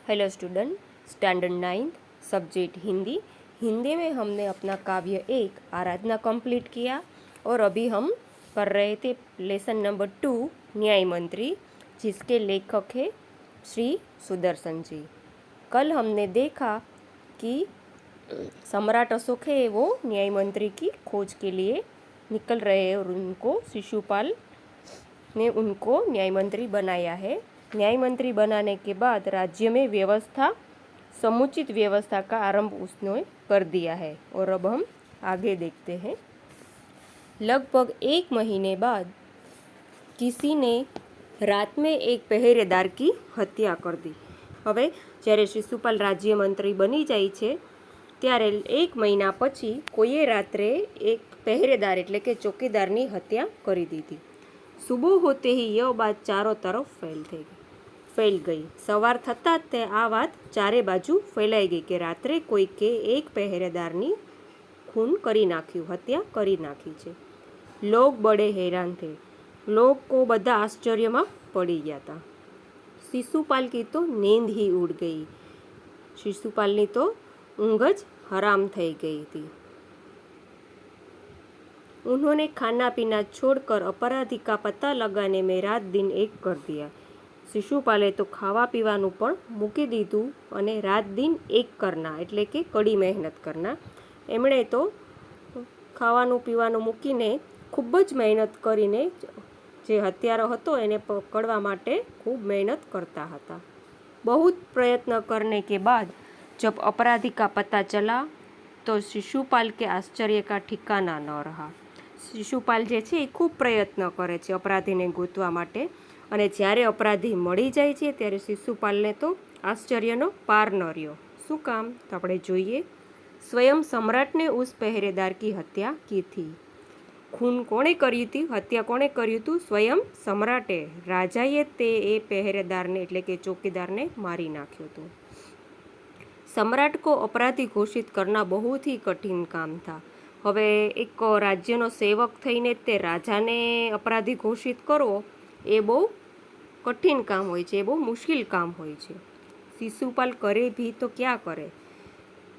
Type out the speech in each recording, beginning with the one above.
Hello student, standard 9th subject Hindi. Hindi में हमने अपना काव्य 1 आराधना कंप्लीट किया और अभी हम कर रहे थे लेसन नंबर 2 न्याय मंत्री, जिसके लेखक है श्री सुदर्शन जी। कल हमने देखा कि सम्राट अशोक है वो न्याय मंत्री की खोज के लिए निकल रहे हैं और उनको शिशुपाल ने उनको न्याय मंत्री बनाया है। न्याय मंत्री बनाने के बाद राज्य में व्यवस्था, समुचित व्यवस्था का आरंभ उसने कर दिया है। और अब हम आगे देखते हैं। लगभग 1 महीने बाद किसी ने रात में एक पहरेदार की हत्या कर दी। હવે જ્યારે શિશુપાલ રાજ્ય મંત્રી બની જાય છે ત્યારે 1 મહિના પછી કોઈએ રાત્રે એક પહેરેદાર એટલે કે ચોકીદારની હત્યા કરી દીધી। सुबह होते ही यह बात चारों तरफ फैल गई। सवार थता ते आ बात चारे बाजू फैलाई गई कि रात्रे कोई के एक पहरेदारनी खून करी नाख्યું, हत्या करी नाखी छे। लोग बड़े हैरान थे। लोग को बधा आश्चर्य में पड़ी गया था। शिशुपाल की तो नींद ही उड़ गई। शिशुपाल की तो ऊँघ ज हराम थई गई थी। उन्होंने खाना पीना छोड़कर अपराधी का पता लगाने में रात दिन एक कर दिया। शिशुपाले तो खावा पीवानुं पण मूकी दीधुं अने रात दिन एक करना एटले के कड़ी मेहनत करना। एमणे तो खावानुं पीवानुं मूकीने खूब ज मेहनत करीने जे हत्यारो हतो एने पकड़वा माटे खूब मेहनत करता हता। बहुत प्रयत्न करने के बाद जब अपराधी का पता चला तो शिशुपाल के आश्चर्य का ठिकाना न रहा। शिशुपाल जे छे ए खूब प्रयत्न करे छे अपराधीने गोतवा माटे अने ज्यारे अपराधी मळी जाय छे त्यारे शिशुपालने तो आश्चर्यनो पार न रह्यो। शुं काम? तो आपणे जोईए। स्वयं सम्राट ने उस पहरेदार की हत्या की थी। खून कोणे कर्युं थी? हत्या कोणे कर्युं थुं? स्वयं सम्राटे, राजाए ते ए पहरेदारने एटले के चौकीदारने मारी नाख्यो तो। सम्राट को अपराधी घोषित करना बहुत ही कठिन काम था। हवे एक राज्यनो सेवक थईने ते राजाने अपराधी घोषित करवो ए बहु कठिन काम होय छे, बहु मुश्किल काम होय छे। शिशुपाल करे भी तो क्या करे?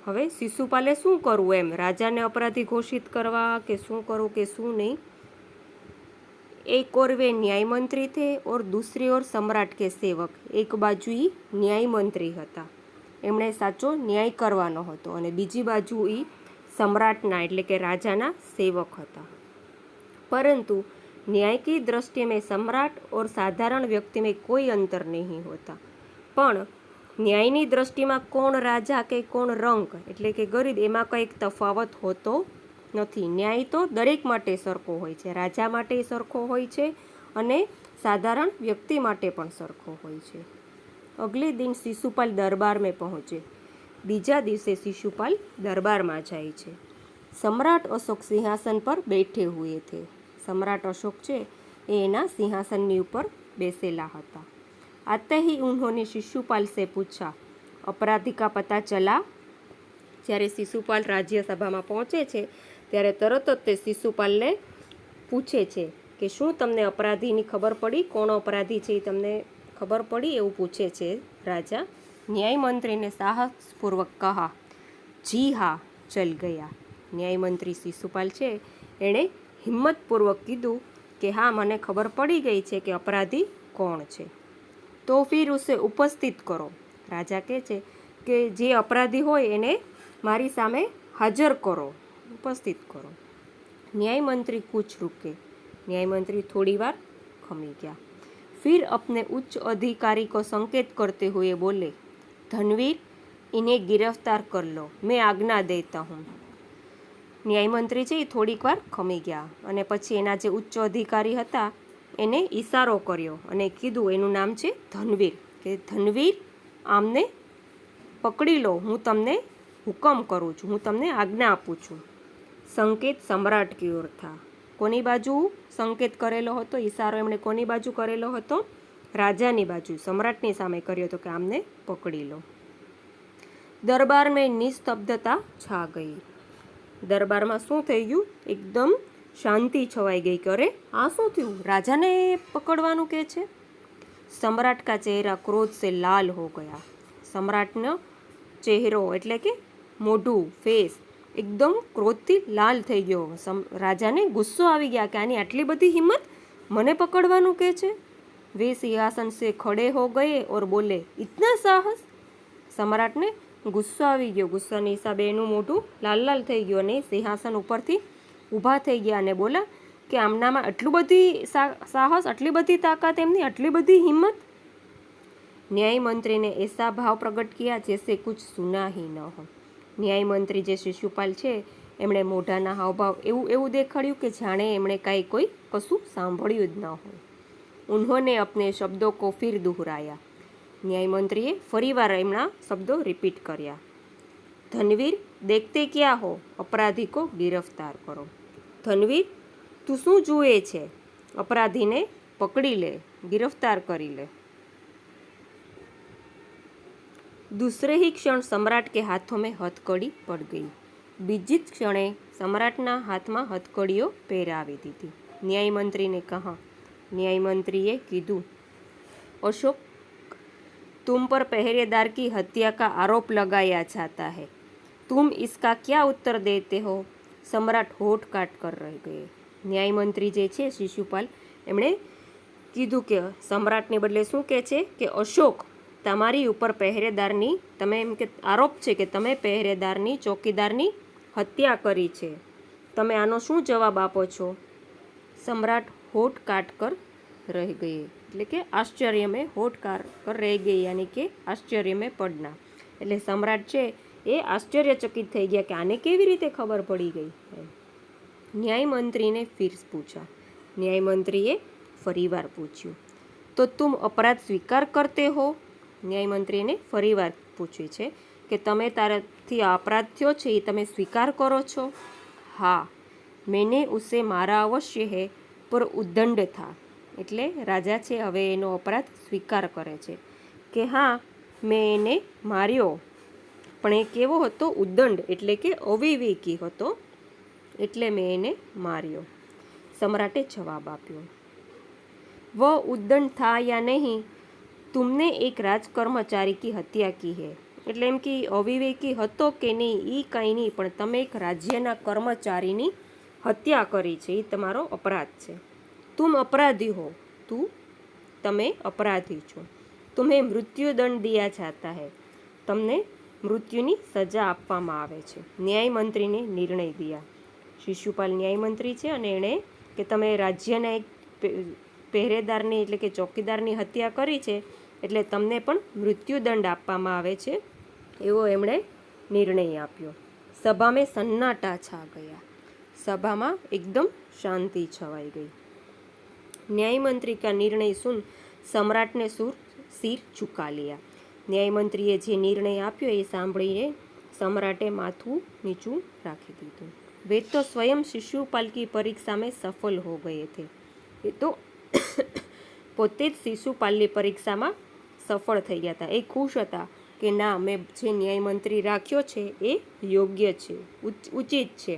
हवे शिशुपाले शुं करवुं एम? राजाने अपराधी घोषित करवा के शुं करवुं के शुं नहीं? एक ओर वे न्याय मंत्री थे और दूसरी ओर सम्राट के सेवक। एक बाजु ई न्याय मंत्री हता, एमणे साचो न्याय करवानो हतो अने बीजी बाजु ई सम्राटना एटले के राजाना सेवक हता। परंतु न्याय की दृष्टि में सम्राट और साधारण व्यक्ति में कोई अंतर नहीं होता। पण न्यायनी दृष्टि में कोण राजा के कोण रंक एटले के गरीब एमां कंईक तफावत होतो नथी। न्याय तो दरेक माटे सरखो होय छे, राजा माटे सरखो होय छे अने साधारण व्यक्ति माटे पण सरखो होय छे। अगले दिन शिशुपाल दरबार में पहुंचे। बीजा दिवसे शिशुपाल दरबार में जाए छे। सम्राट अशोक सिंहासन पर बैठे हुए थे। सम्राट अशोक छे एना सिंहासननी ऊपर बेसेला हता। आते ही उन्होंने शिशुपाल से पूछा, अपराधी का पता चला? ज्यारे शिशुपाल राज्यसभा में पहुंचे छे त्यारे तरत ज ते शिशुपालने पूछे छे कि शुं तमने अपराधीनी खबर पड़ी? कोण अपराधी छे तमने खबर पड़ी? एवुं पूछे छे राजा। न्याय मंत्री ने साहसपूर्वक कहा, जी हाँ, चल गया। न्याय मंत्री शिशुपाल छे एणे हिम्मतपूर्वक कीधुं कि हाँ, मने खबर पड़ी गई छे कि अपराधी कोण छे। तो फिर उसे उपस्थित करो। राजा कहे छे कि जे अपराधी होय एने मारी सामे हाजर करो, उपस्थित करो। न्याय मंत्री कुछ रुके। न्याय मंत्री थोड़ी वार खमी गया। फिर अपने उच्च अधिकारी को संकेत करते हुए बोले, धनवीर, इन्हें गिरफ्तार कर लो, मैं आज्ञा देता हूँ। न्याय मंत्री छे थोड़ीक वार खमी गया अने पछी एना जे उच्च अधिकारी हता एने इशारो कर्यो अने कीधुं, एनुं नाम छे धनवीर, के धनवीर आमने पकड़ी लो, हूँ तमने हुकम करूँ छूं, हूँ तमने आज्ञा आपું છું। संकेत सम्राट की ओर था। कोनी बाजू संकेत करेलो हतो? इशारो एमणे कोनी बाजू करेलो हतो? राजानी बाजू, सम्राटनी सामे कर्यो तो कि आमने पकड़ी लो। दरबार में निस्तब्धता छा गई। दरबार में शुं थई गयुं? एकदम शांति छवाई गई कि अरे आ शुं थयुं? राजाने पकड़वानुं के छे? सम्राट का चेहरा क्रोध से लाल हो गया। સમ્રાટનો ચહેરો એટલે કે મોઢું ફેસ એકદમ ક્રોધથી લાલ થઈ ગયો. રાજાને ગુસ્સો આવી ગયા કે આની આટલી બધી હિંમત, મને પકડવાનું કહે છે. वे सिंहासन से खड़े हो गए और बोले, इतना साहस. સમ્રાટને ગુસ્સો આવી ગયો. ગુસ્સાના હિસાબે એનું મોઢું લાલ લાલ થઈ ગયું અને સિંહાસન ઉપરથી ઊભા થઈ ગયા અને બોલા કે આમનામાં આટલું બધી સાહસ, આટલી બધી તાકાત, એમની આટલી બધી હિંમત. ન્યાય મંત્રી ने ऐसा भाव प्रकट किया जैसे कुछ सुना ही न हो. ન્યાય મંત્રી જે શિશુપાલ છે એમણે મોઢાના હાવભાવ એવું દેખાડ્યું કે જાણે એમણે કાંઈ કશું સાંભળ્યું જ ન હોય. ઉન્હોંને અપને શબ્દો કો ફિર દુહરાયા. ન્યાય મંત્રીએ ફરીવાર એમના શબ્દો રિપીટ કર્યા. ધનવીર દેખતે ક્યાં હો, અપરાધી કો ગિરફ્તાર કરો. ધનવીર તું શું જુએ છે, અપરાધીને પકડી લે, ગિરફ્તાર કરી લે. दूसरे ही क्षण सम्राट के हाथों में हथकड़ी पड़ गई. बीजी क्षणे सम्राटना हाथમાં હથકડીઓ પહેરાવી દીધી. ન્યાય મંત્રીને કહા. ન્યાય મંત્રીએ કીધું, अशोक तुम पर पहरेदार की हत्या का आरोप लगाया जाता है, तुम इसका क्या उत्तर देते हो. सम्राट होठ काट कर रह गए. ન્યાય મંત્રી જે છે શિશુપાલ એમણે કીધું કે સમ્રાટને બદલે શું કહે છે કે અશોક તમારી ઉપર પહેરેદારની તમે એમ કે આરોપ છે કે તમે પહેરેદારની ચોકીદારની હત્યા કરી છે, તમે આનો શું જવાબ આપો છો. સમ્રાટ હોઠ કાટ કર રહી ગઈ એટલે કે આશ્ચર્ય મેં હોઠ કાટ કર રહી ગઈ યાની કે આશ્ચર્ય મેં પડના. એટલે સમ્રાટ છે એ આશ્ચર્યચકિત થઈ ગયા કે આને કેવી રીતે ખબર પડી ગઈ. ન્યાય મંત્રીને ફિર પૂછા. ન્યાય મંત્રીએ ફરીવાર પૂછ્યું, તો તુમ અપરાધ સ્વીકાર કરતે હો. ન્યાય મંત્રીને ફરીવાર પૂછ્યું છે કે તમે તારાથી અપરાધ થયો છે એ તમે સ્વીકાર કરો છો. હા, મેને ઉસે મારા અવશ્ય હે પર ઉદ્દંડ થા. એટલે રાજા છે હવે એનો અપરાધ સ્વીકાર કરે છે કે હા મેં એને માર્યો, પણ એ કેવો હતો, ઉદ્દંડ એટલે કે અવિવેકી હતો, એટલે મેં એને માર્યો. સમ્રાટે જવાબ આપ્યો, વ ઉદ્દંડ થા યા નહીં, तुमने एक राजकर्मचारी की हत्या की है. એટલે એમ કે અવિવેકી હતો કે નહીં એ કંઈ નહીં, પણ તમે એક રાજ્યના કર્મચારીની હત્યા કરી છે, એ તમારો અપરાધ છે. તુમ અપરાધી હો, તમે અપરાધી છો. તુમ્હે મૃત્યુદંડ દિયા જાતા હૈ, તમને મૃત્યુની સજા આપવામાં આવે છે. ન્યાય મંત્રીને નિર્ણય દિયા. શિશુપાલ ન્યાય મંત્રી છે અને એણે કે તમે રાજ્યના એક પહેરેદારની એટલે કે ચોકીદારની હત્યા કરી છે એટલે તમને પણ મૃત્યુદંડ આપવામાં આવે છે એવો એમણે નિર્ણય આપ્યો. સભામાં સન્નાટા છા ગયા. સભામાં એકદમ શાંતિ છવાઈ ગઈ. ન્યાય મંત્રી કા નિર્ણય સુન સમ્રાટને સિર ઝુકા લિયા. ન્યાય મંત્રીએ જે નિર્ણય આપ્યો એ સાંભળીને સમ્રાટે માથું નીચું રાખી દીધું. वे तो स्वयं शिशुपाल की परीक्षा में सफल हो गए थे. એ તો પોતે જ શિશુપાલની પરીક્ષામાં સફળ થઈ ગયા હતા. એ ખુશ હતા કે ના મેં જે ન્યાય મંત્રી રાખ્યો છે એ યોગ્ય છે, ઉચિત છે.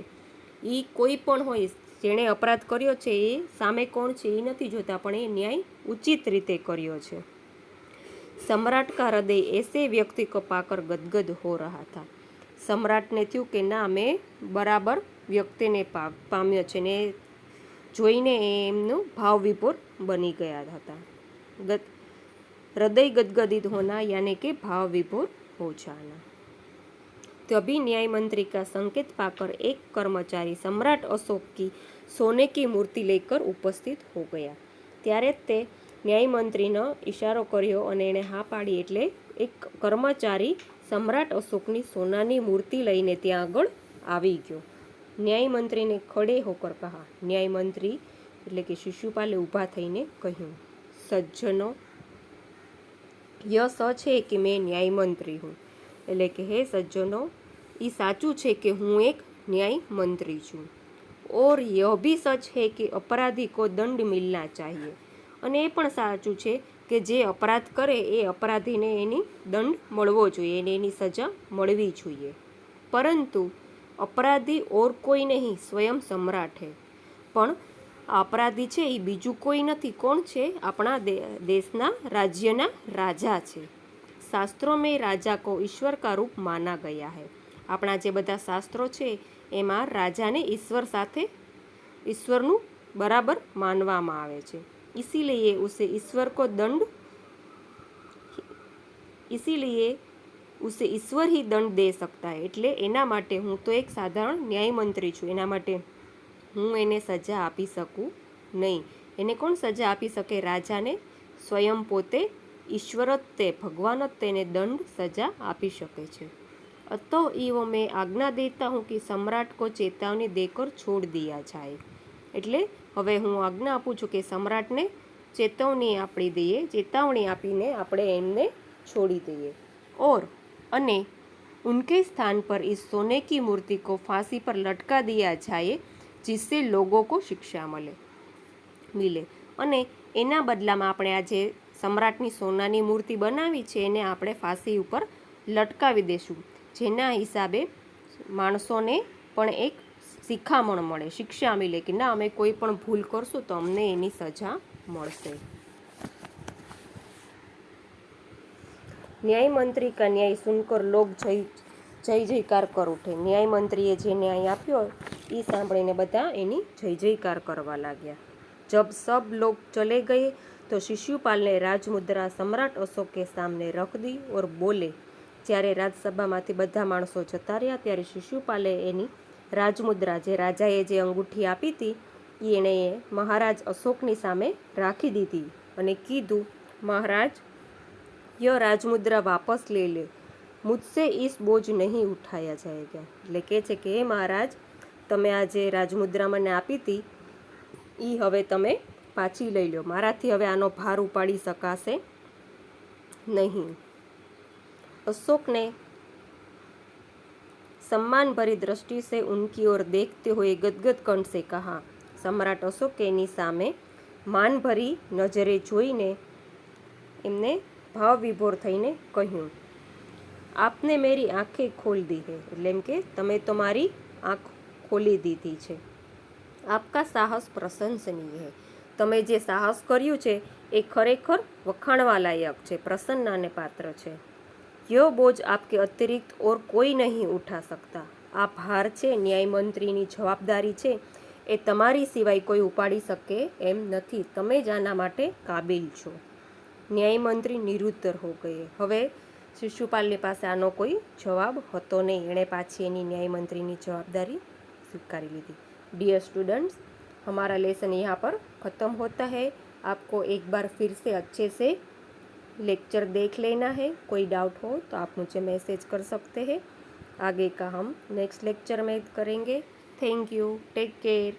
એ કોઈ પણ હોય જેણે અપરાધ કર્યો છે એ સામે કોણ છે એ નથી જોતા, પણ એ ન્યાય ઉચિત રીતે કર્યો છે. સમ્રાટ કા હૃદય એસે વ્યક્તિ કો પાકર ગદગદ હો રહા થા. સમ્રાટને થયું કે ના મેં બરાબર વ્યક્તિને પામ્યો છે ને જોઈને એમનું ભાવ વિભોર બની ગયા હતા. हृदय गदगदित होना यानी कि भाव विभोर हो जाना. तभी न्याय मंत्री का संकेत पाकर एक कर्मचारी सम्राट अशोक की सोने की मूर्ति लेकर उपस्थित हो गया. ત્યારે તે ન્યાય મંત્રીનો ઈશારો કર્યો અને એણે હા પાડી એટલે એક કર્મચારી સમ્રાટ અશોકની સોનાની મૂર્તિ લઈને ત્યાં આગળ આવી ગયો. ન્યાય મંત્રીને ખડે હોકર કહા. ન્યાય મંત્રી એટલે કે શિશુપાલે ઊભા થઈને કહ્યું, સજ્જનો ય સચ है कि मैं न्याय मंत्री हूँ. એટલે કે હે સજ્જનો એ સાચું છે કે હું એક ન્યાય મંત્રી છું. और यह भी सच है कि अपराधी को दंड मिलना चाहिए. અને એ પણ સાચું છે કે જે અપરાધ કરે એ અપરાધીને એની દંડ મળવો જોઈએ, એને એની સજા મળવી જોઈએ. પરંતુ અપરાધી ઓર કોઈ નહીં, સ્વયં સમ્રાટ હે. પણ અપરાધી છે એ બીજું કોઈ નથી. કોણ છે? આપણા દેશના રાજ્યના રાજા છે. શાસ્ત્રો में राजा को ईश्वर का रूप माना गया है। આપણા જે બધા શાસ્ત્રો છે એમાં રાજાને ઈશ્વર સાથે ઈશ્વરનું બરાબર માનવામાં આવે છે। इसीलिए उसे ईश्वर ईश्वर ही दंड दे सकता है। એટલે એના માટે હું તો એક સાધારણ ન્યાયમંત્રી છું, એના માટે હું એને સજા આપી શકું નહીં। એને કોણ સજા આપી શકે? રાજાને સ્વયં પોતે ईश्वर જ તે ભગવાન જ તેને દંડ સજા આપી શકે છે। अतः एवं मैं आज्ञा देता हूँ कि सम्राट को चेतावनी देकर छोड़ दिया जाए। એટલે હવે હું આજ્ઞા આપું છું કે સમ્રાટને ચેતવણી આપી દઈએ, ચેતવણી આપીને આપણે એમને છોડી દઈએ। और અને उनके स्थान पर इस सोने की मूर्ति को फांसी पर लटका दिया जाए जिससे लोगों को शिक्षा मिले। અને એના બદલામાં આપણે આ જે સમ્રાટની સોનાની મૂર્તિ બનાવી છે એને આપણે ફાંસી ઉપર લટકાવી દેશું, જેના હિસાબે માણસોને પણ એક શિખામણ મળે, શિક્ષા મળે કે ના, અમે કોઈ પણ ભૂલ કરશું તો અમને એની સજા મળશે। ન્યાયમંત્રી કા ન્યાય સુનકર લોગ જય જયકાર કર ઉઠે। ન્યાયમંત્રીએ જે ન્યાય આપ્યો એ સાંભળીને બધા એની જય જયકાર કરવા લાગ્યા। जब सब लोग चले गए तो शिशुपाल ने राजमुद्रा सम्राट अशोक के सामने रख दी और बोले। જ્યારે રાજસભામાંથી બધા માણસો જતા રહ્યા ત્યારે શિશુપાલે એની રાજમુદ્રા, જે રાજાએ જે અંગૂઠી આપી હતી એ એણે મહારાજ અશોકની સામે રાખી દીધી અને કીધું, મહારાજ યહ રાજમુદ્રા વાપસ ले ले, मुझसे इस बोझ नहीं उठाया जाएगा। એટલે કહે છે કે હે મહારાજ, તમે આ જે રાજમુદ્રા મને આપી હતી એ હવે તમે પાછી લઈ લો, મારાથી હવે આનો ભાર ઉપાડી શકાશે નહીં। अशोक ने सम्मान भरी दृष्टि से उनकी ओर देखते हुए गदगद कंठ से कहा। सम्राट अशोक એની સામે માન ભરી નજરે જોઈને એમને ભાવ વિભોર થઈને કહ્યું, આપને મેરી આંખે ખોલ દી હે। એટલે એમ કે તમે તો મારી આંખ ખોલી દીધી છે। આપકા સાહસ પ્રશંસનીય હે। તમે જે સાહસ કર્યું છે એ ખરેખર વખાણવા લાયક છે, પ્રસન્નાને પાત્ર છે। યો બોજ આપકે અતિરિક્ત ઓર કોઈ નહીં ઉઠા શકતા। આ ભાર છે, ન્યાયમંત્રીની જવાબદારી છે, એ તમારી સિવાય કોઈ ઉપાડી શકે એમ નથી, તમે જ આના માટે કાબિલ છો। ન્યાયમંત્રી નિરુત્તર હો ગયે। હવે શિશુપાલની પાસે આનો કોઈ જવાબ હતો નહીં, એણે પાછી એની ન્યાયમંત્રીની જવાબદારી स्वीकारी ली थी। डियर स्टूडेंट्स, हमारा लेसन यहाँ पर ख़त्म होता है। आपको एक बार फिर से अच्छे से लेक्चर देख लेना है। कोई डाउट हो तो आप मुझे मैसेज कर सकते हैं। आगे का हम नेक्स्ट लेक्चर में करेंगे। Thank you, take care.